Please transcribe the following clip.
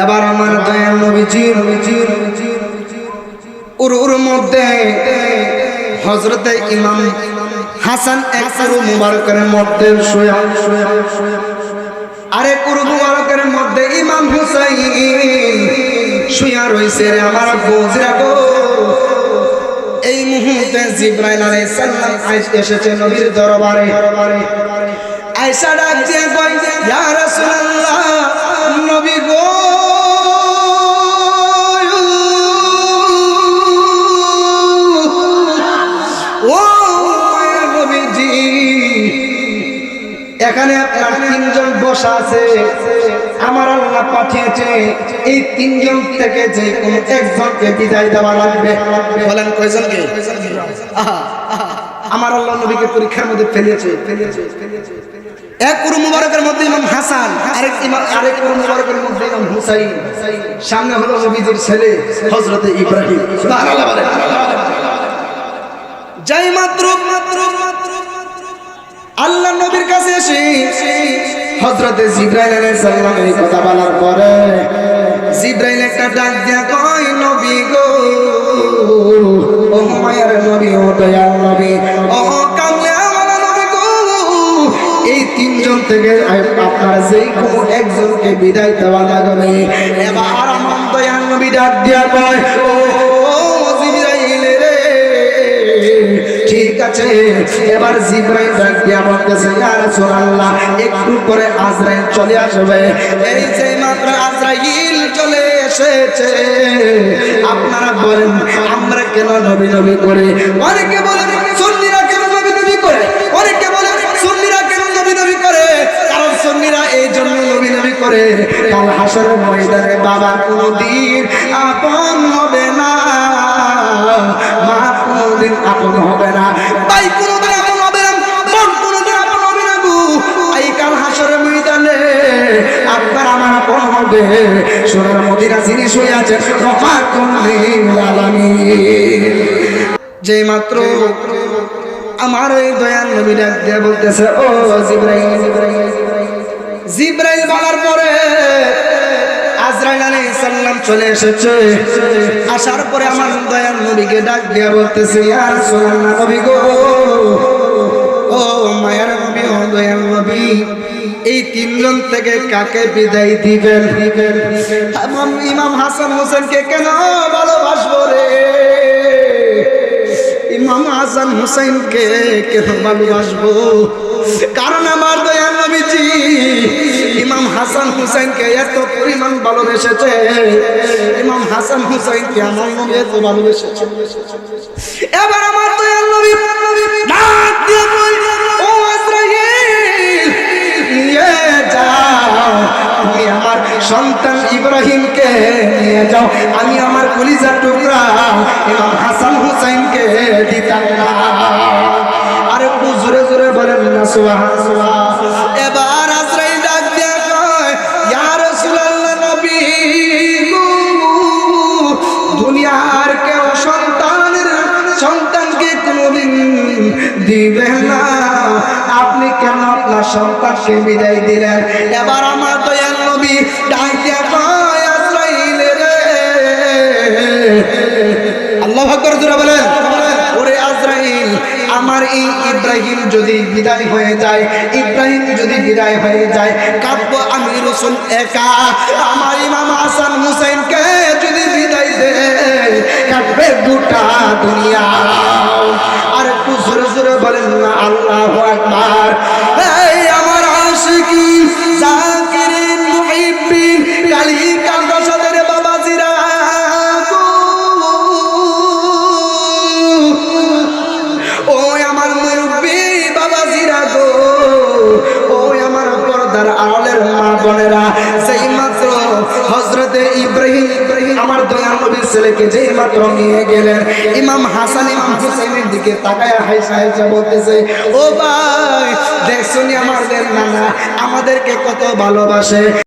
এবার আমার দয়াল নবীজির উরুর মধ্যে হযরতে ইমাম হাসান এক উরু মুবারকের মধ্যে শুয়া, আরেক উরু মুবারকের মধ্যে ইমাম হুসাইন শুয়া রইছে। রে আমার বুঝরা গো, এই মুহূর্তে জিবরাইল আলাইহিস সালাম এসেছে নবীর দরবারে। আয়েশা ডাক দিয়ে কয়, ইয়া রাসূলুল্লাহ, নবী গো, এখানে আপনার তিনজন বসা আছে, আমার আল্লাহ পাঠিয়েছে এই তিনজন থেকে যে কোন একজনকে বিদায় দেওয়া লাগবে। বলেন কয়জনকে? আমার আল্লাহ নবীকে পরীক্ষার মধ্যে ফেলেছে। এক উরু মুবারকের মধ্যে ইমাম হাসান, আরেক উরু মুবারকের মধ্যে ইমাম হুসাইন, সামনে হলো নবীজির ছেলে হযরতে ইব্রাহিম। সুবহানাল্লাহ বলেন। যাই মাত্র আল্লাহ নবীর কাছে এসে হযরতে জিবরাইল আলাইহিস সালাম এই কথা বলার পরে জিবরাইল একটা ডাক দিয়া কয়, নবী গো, ও মায়ের নবী, ও দয়াল নবী, ও কামলে ওয়ালা নবী গো, এই তিনজন থেকে আপনার যেই কোনো একজনকে বিদায় দেওয়া লাগবে। এবার আমার দয়াল নবী ডাক দিয়া কয়, ও জিবরাইল রে, ঠিক আছে। এবার জিবরাইল ডাক দিয়া বলতেছে, ইয়া রাসূলুল্লাহ, একটু পরে আজরাইল চলে আসবে। এই যে মাত্র আজরাইল চলে এসেছে, আপনারা বলেন আমরা কেন নবী নবী করে? অনেকে বলেন সুন্নিরা কেন নবী নবী করে, অনেকে বলেন সুন্নিরা কেন নবী নবী করে? কারণ সুন্নিরা এই জন্য নবী নবী করে, কাল হাশরের ময়দানে বাবা কোনদিন আপন হবে না, মা কোনদিন আপন হবে না, ভাই কোনদিন আপন হবে না, বোন কোনদিন আপন হবে না গো। এই কাল হাশরের ময়দানে আপনার আমার আপন হবে সোনার মদিনা যিনি শুয়ে আছেন রহমাতুল লিল আলামিন। যে মাত্র আমার এই দয়াল নবী ডাক দিয়ে বলতেছে, ও জিবরাইল। জিবরাইল বলার পরে আজরাইল আলাইহিস সালাম চলে এসেছে। আসার পরে আমার দয়াল নবীকে ডাক দিয়ে বলতেছে, ইয়া রাসূলুল্লাহ, নবী গো, ও মায়ের নবী, ও দয়াল নবী, এই তিনজন থেকে কাকে বিদায় দিবেন? ইমাম হাসান হোসেনকে কেন ভালোবাসবো রে? ইমাম হাসান হুসাইনকে কেন ভালোবাসবো? কারণ আমার দয়াল নবীজি ইমাম হাসান হুসাইনকে এত পরিমাণ ভালোবেসেছে, ইমাম হাসান হুসাইনকে আমার নবী এত ভালোবেসেছে। এবার আমার দয়াল নবী ডাক দিয়ে বলে, ও আজরাইল, নিয়ে যাও, তুমি আমার সন্তান ইব্রাহিমকে নিয়ে যাও, আমি আমার কলিজার টুকরা ইমাম হাসান হুসাইনকে দিতাম না। আর একটু জোরে জোরে বলেন না সুবহানাল্লাহ। এবার আজরাইল ডাক দিয়ে কয়, ইয়া রাসূলুল্লাহ, নবী গো, দুনিয়ার কেউ সন্তানকে কোনোদিন দিবেন না, আপনি কেন আপনার সন্তানকে বিদায় দিলেন? এবার আমার দয়াল নবী ডাক দিয়ে কয়, আজরাইল রে, আল্লাহু আকবার, জোরে বলেন, ওরে আজরাইল, আমার এই ইব্রাহিম যদি বিদায় হয়ে যায়, ইব্রাহিম যদি বিদায় হয়ে যায়, কাঁদবো আমি রাসূল একা। আমার ইমাম হাসান হুসাইনকে যদি বিদায় দেয়, কাঁদবে গোটা দুনিয়া। আর একটু জোরে জোরে বলেন না আল্লাহু আকবার। এই আমার আশিকিন, জাকিরিন, মুহিব্বিন, কালী কান্দাসাদের বাবাজিরা, ও আমার মুরব্বি বাবাজিরা গো, ও আমার পর্দার আড়ালের মা বোনেরা, সেই মাত্র হযরতে ইব্রাহিম আমার দয়াল নবীর ছেলেকে যেই মাত্র নিয়ে গেলেন, ইমাম হাসান ইমাম হুসাইনের দিকে তাকায় হাসা হাসা বলতেছে, ও ভাই, দেখছনি আমাদের নানা আমাদেরকে কত ভালোবাসে।